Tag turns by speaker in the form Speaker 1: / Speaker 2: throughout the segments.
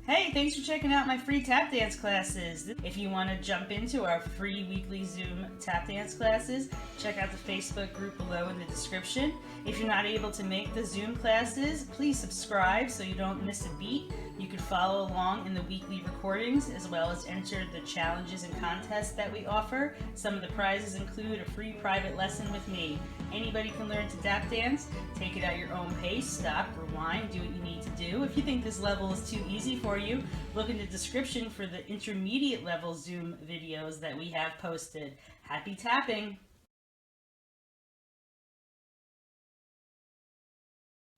Speaker 1: Hey, thanks for checking out my free tap dance classes. If you want to jump into our free weekly Zoom tap dance classes, check out the Facebook group below in the description. If you're not able to make the Zoom classes, please subscribe so you don't miss a beat. You can follow along in the weekly recordings as well as enter the challenges and contests that we offer. Some of the prizes include a free private lesson with me. Anybody can learn to tap dance. Take it at your own pace, stop, rewind, do what you need to do. If you think this level is too easy for you, look in the description for the intermediate level Zoom videos that we have posted. Happy tapping!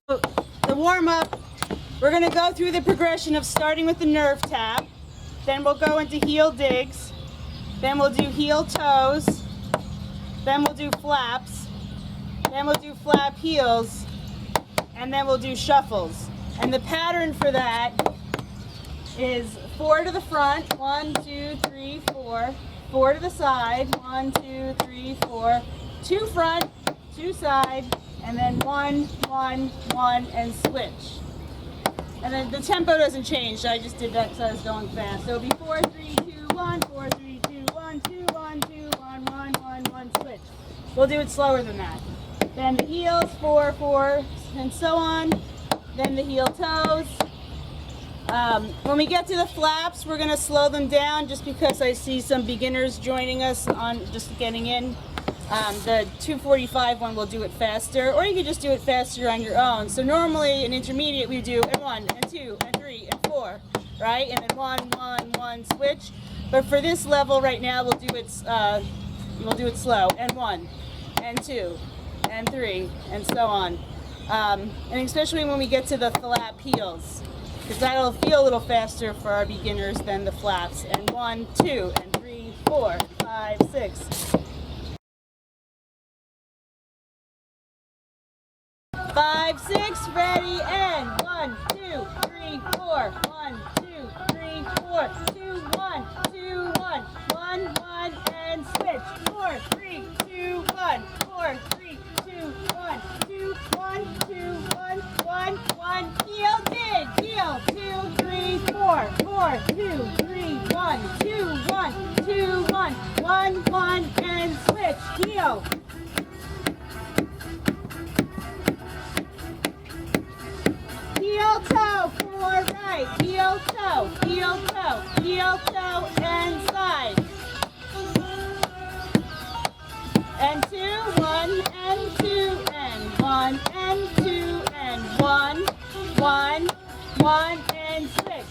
Speaker 2: The warm-up, we're going to go through the progression of starting with the nerve tap, then we'll go into heel digs, then we'll do heel toes, then we'll do flaps, then we'll do flap heels, and then we'll do shuffles. And the pattern for that is 4 to the front, 1, 2, 3, 4, 4 to the side, 1, 2, 3, 4, 2 front, 2 side, and then 1, 1, 1, and switch. And then the tempo doesn't change, so I just did that because I was going fast. So it'll be 4, 3, 2, 1, 4, 3, 2, 1, 2, 1, 2, 1, 1, 1, 1, switch. We'll do it slower than that. Then the heels, 4, 4, and so on. Then the heel toes. When we get to the flaps, we're going to slow them down just because I see some beginners joining us on just getting in. The 245 one will do it faster, or you can just do it faster on your own. So normally in intermediate we do and 1 and 2 and 3 and 4, right? And then 1, 1, 1, switch. But for this level right now we'll do it slow. And 1 and 2 and 3 and so on. And especially when we get to the flap heels, because that'll feel a little faster for our beginners than the flaps. And 1, 2 and 3, 4, 5, 6. 5, 6, ready, and 1, 2, 3, 4, 1, 2, 3, 4, 2, 1, 2, 1, 1, 1, and switch. 4, 3, 2, 1, 4, 3, 2, 1, 2, 1, 2, 1, 1, 1, heel dig, heel, 2, 3, 4, 4, 2, 3, 1, 2, 1, 2, 1, 1, 1, and switch, heel. Heel toe, 4 right, heel toe, heel toe, heel toe, and side. And 2, 1, and 2, and 1, and 2, and 1, 1, 1, and switch.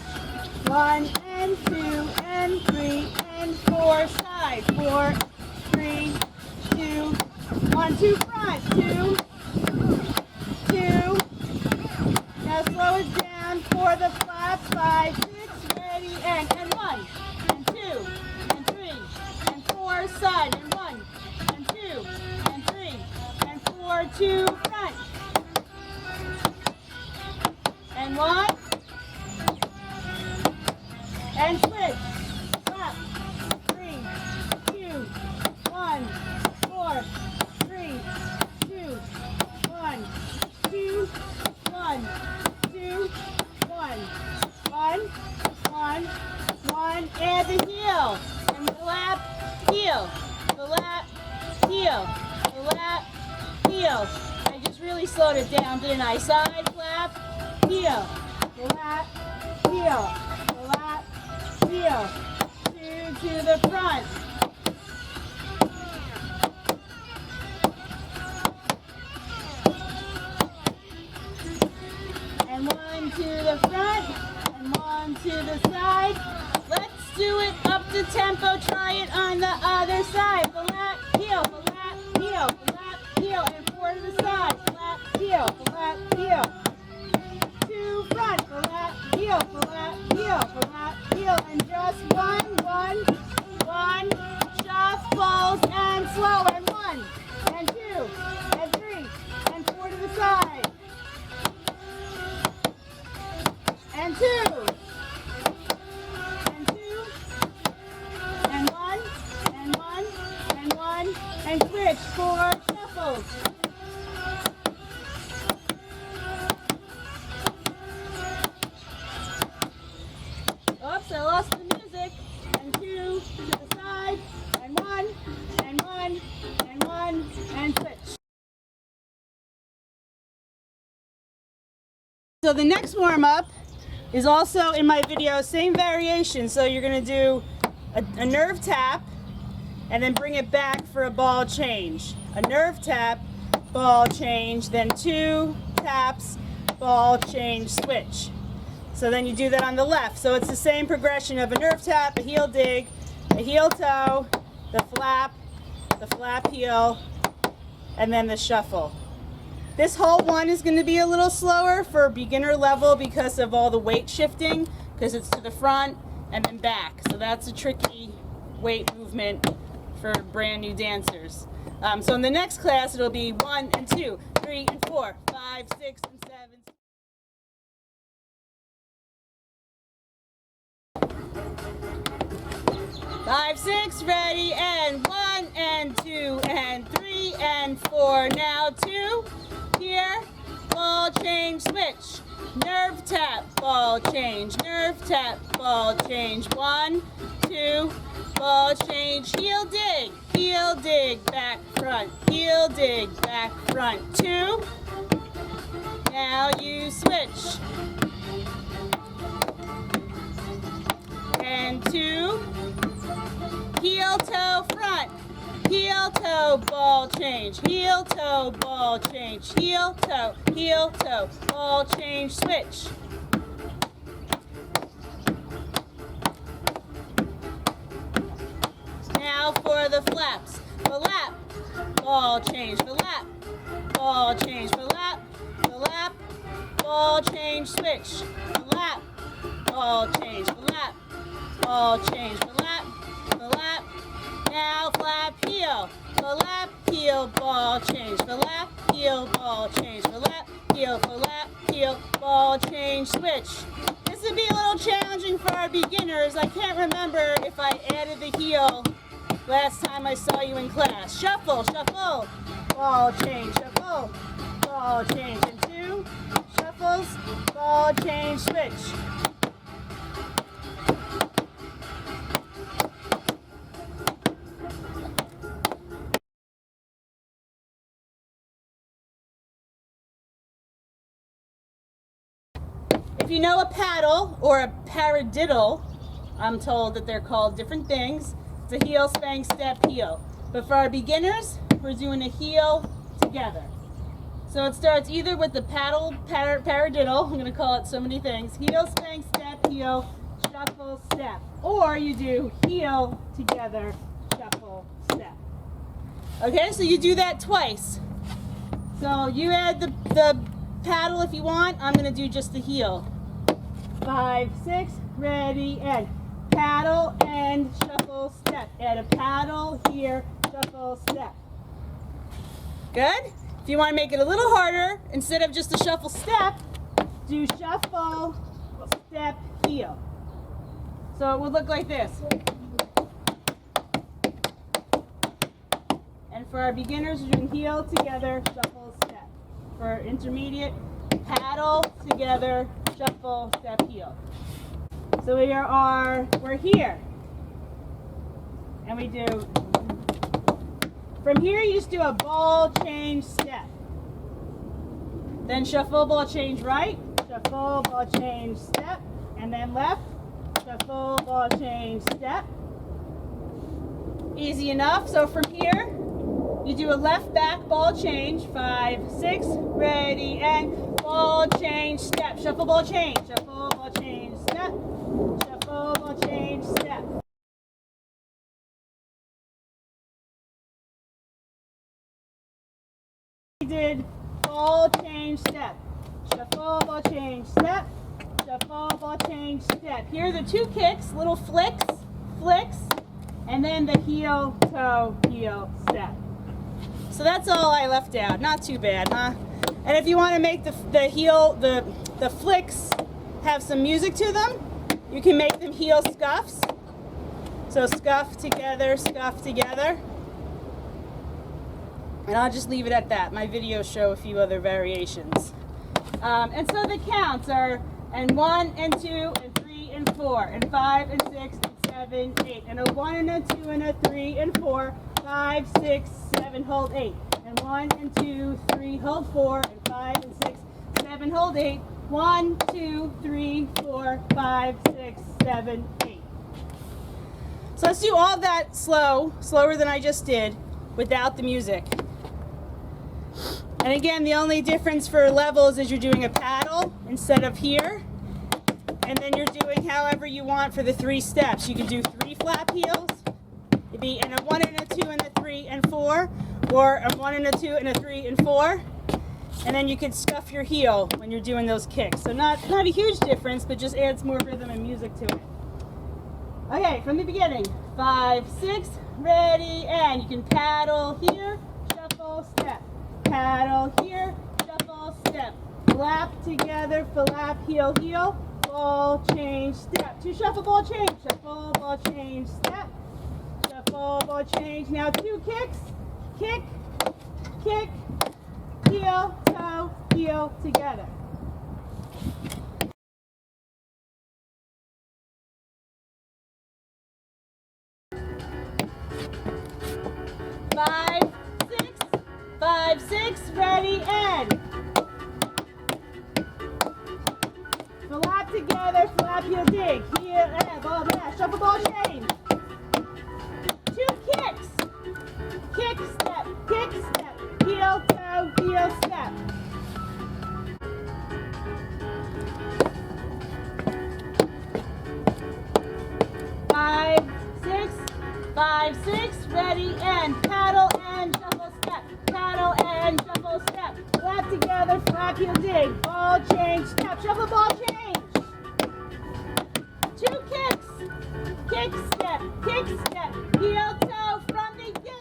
Speaker 2: 1, and 2, and 3, and 4, side. 4, 3, 2, 1, 2 front, 2, 2. Now slow it down for the flaps, 5, 6, ready, and 1, and 2, and 3, and 4, side, and 1, and 2, and 3, and 4, 2, front, and 1, and switch, flap, 3, 2, 1, 4, 3, 2, 1, 2, 1, 2, 1, 1, 1, 1, and the heel, and the lap, heel, the lap, heel, the lap, heel. I just really slowed it down, didn't I? Side, flap, heel, the lap, heel, the lap, heel, 2 to the front. And 1 to the front, and 1 to the side. Let's do it up the tempo, try it on the other side. The lap, heel, the lap, heel, the lap, heel, and 4 to the side. Lap, heel, the lap, heel. 2 front, the lap, heel, the lap, heel, the lap, heel, and just 1, 1, 1, shuffles, and slow, and 1, and 2, and 3, and 4 to the side. And 2, and 2, and 1, and 1, and 1, and switch for shuffles. So the next warm-up is also in my video, same variation. So you're going to do a nerve tap and then bring it back for a ball change. A nerve tap, ball change, then 2 taps, ball change, switch. So then you do that on the left. So it's the same progression of a nerve tap, a heel dig, a heel toe, the flap heel, and then the shuffle. This whole one is going to be a little slower for beginner level because of all the weight shifting, because it's to the front and then back. So that's a tricky weight movement for brand new dancers. So in the next class it'll be 1 and 2, 3 and 4, 5, 6 and 7. 5, 6, ready, and 1 and 2 and 3 and 4. Now 2, here, ball change, switch. Nerve tap, ball change, nerve tap, ball change. 1, 2, ball change, heel dig, back, front, heel dig, back, front. 2, now you switch. And 2, heel toe front, heel toe, ball change, heel toe, ball change, heel toe, ball change, switch. Now for the flaps. Flap, ball change, flap, ball change, flap, ball change, switch. Flap, ball change, flap, ball change, flap. Now flap heel, ball change, flap heel, ball change, flap heel, ball change, switch. This would be a little challenging for our beginners. I can't remember if I added the heel last time I saw you in class. Shuffle, shuffle, ball change, shuffle, ball change, and 2 shuffles, ball change, switch. If you know a paddle or a paradiddle, I'm told that they're called different things. It's a heel, spank, step, heel. But for our beginners, we're doing a heel together. So it starts either with the paddle, paradiddle, I'm going to call it so many things, heel, spank, step, heel, shuffle, step. Or you do heel, together, shuffle, step. Okay, so you do that twice. So you add the paddle if you want. I'm going to do just the heel. 5, 6, ready, and paddle and shuffle, step. Add a paddle here, shuffle, step. Good? If you want to make it a little harder, instead of just a shuffle, step, do shuffle, step, heel. So it would look like this. And for our beginners, we're doing heel, together, shuffle, step. For intermediate, paddle, together, shuffle, step, heel. So we're here. And we do, from here you just do a ball change step. Then shuffle, ball change right, shuffle, ball change step, and then left, shuffle, ball change step. Easy enough. So from here, you do a left back ball change, 5, 6, ready, and ball change, step, shuffle, ball change, step, shuffle, ball change, step. We did ball change, step, shuffle, ball change, step, shuffle, ball change, step. Here are the 2 kicks, little flicks, and then the heel, toe, heel, step. So that's all I left out. Not too bad, huh? And if you want to make the flicks have some music to them, you can make them heel scuffs. So scuff together, and I'll just leave it at that. My videos show a few other variations. And so the counts are and 1 and 2 and 3 and 4 and 5 and 6 and 7, 8, and a 1 and a 2 and a 3 and 4, 5, 6, 7, hold 8, and 1 and 2, 3, hold 4, and 5 and 6, 7, hold 8. 1, 2, 3, 4, 5, 6, 7, 8. So let's do all that slower than I just did, without the music. And again, the only difference for levels is you're doing a paddle instead of here. And then you're doing however you want for the 3 steps. You can do 3 flap heels. It'd be in a 1 and a 2 and a 3 and 4, or a 1 and a 2 and a 3 and 4. And then you can scuff your heel when you're doing those kicks. So not a huge difference, but just adds more rhythm and music to it. Okay, from the beginning. 5, 6, ready, and you can paddle here, shuffle, step. Paddle here, shuffle, step. Flap together, flap, heel, heel. Ball, change, step. 2 shuffle, ball, change. Shuffle, ball, change, step. Shuffle, ball, change. Now 2 kicks. Kick, kick, heel, toe, heel, together. 5, 6, 5, 6, ready, and flap together, flap, heel, dig, heel, and ball, dash, shuffle, ball, change. 2 kicks. Kick, step, heel, toe, heel, step. 5, 6, 5, 6, ready, and paddle and shuffle, step. Paddle and shuffle, step. Flap together, flap, heel, dig, ball, change, step, shuffle, ball, change. 2 kicks. Kick, step, heel, toe, from the beginning.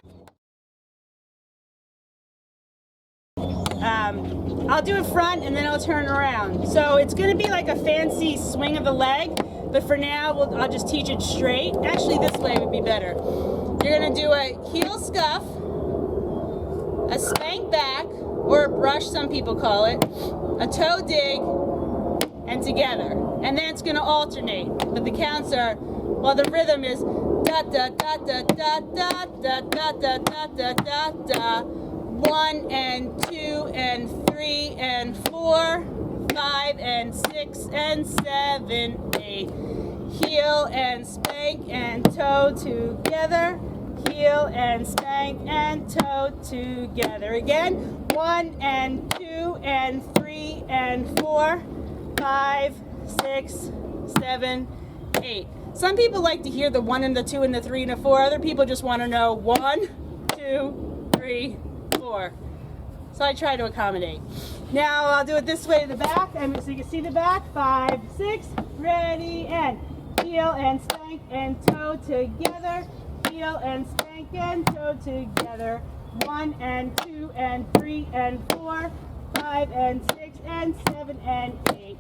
Speaker 2: I'll do it front and then I'll turn around. So it's going to be like a fancy swing of the leg, but for now I'll just teach it straight. Actually, this way would be better. You're going to do a heel scuff, a spank back, or a brush, some people call it, a toe dig, and together. And then it's going to alternate. But the counts are, well, the rhythm is da da da da da da da da da da da da da. 1 and 2 and 3 and 4, 5 and 6 and 7, 8. Heel and spank and toe together. Heel and spank and toe together. Again, 1 and 2 and 3 and 4, 5, 6, 7, 8. Some people like to hear the 1 and the 2 and the 3 and the 4. Other people just want to know 1, 2, 3, 4. So I try to accommodate. Now I'll do it this way to the back, so you can see the back. 5, 6, ready, and heel and spank and toe together. Heel and spank and toe together. 1 and 2 and 3 and 4, 5 and 6 and 7 and 8.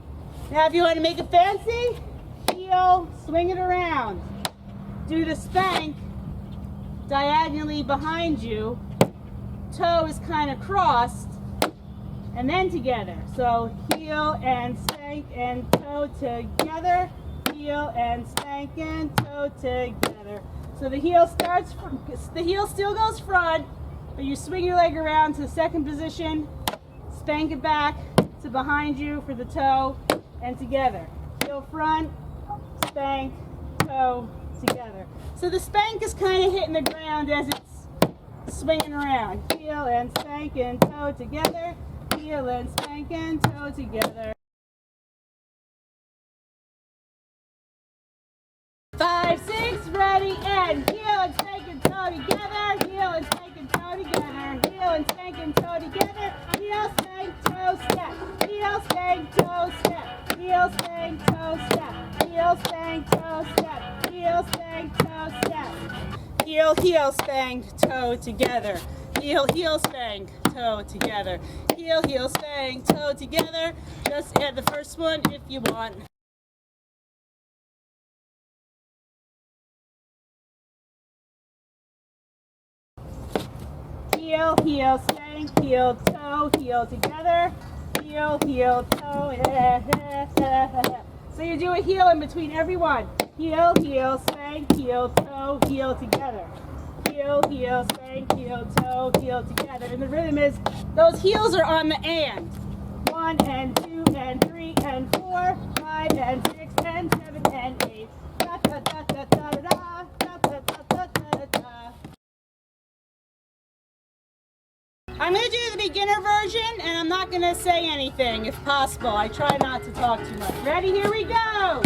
Speaker 2: Now if you want to make it fancy, heel, swing it around. Do the spank diagonally behind you. Toe is kind of crossed, and then together. So heel and spank and toe together. Heel and spank and toe together. So the heel still goes front, but you swing your leg around to the second position, spank it back to behind you for the toe, and together. Heel front, spank, toe, together. So the spank is kind of hitting the ground as it's swinging around. Heel and spank and toe together. Heel and spank and toe together. 5, 6, ready, and heel and spank and toe together. Heel and spank and toe together. Heel and spank and toe together. Heel, spank, toe, step. Heel, spank, toe, step. Heel, spank, toe, step. Heel, spank, toe, step. Heel, spank, toe, step. Heel, heel, spank, toe together. Heel, heel, spank, toe together. Heel, heel, spank, toe together. Just add the first one if you want. Heel, heel, spank, heel, toe, heel together. Heel, heel, toe. So you do a heel in between every one. Heel, heel, spank, heel, toe, heel together. Heel, heel, spank, heel, toe, heel together. And the rhythm is, those heels are on the and. 1 and 2 and 3 and 4, 5 and 6 and 7 and 8. Da da da da da da da da da da da da. I'm going to do the beginner version, and I'm not going to say anything if possible. I try not to talk too much. Ready? Here we go.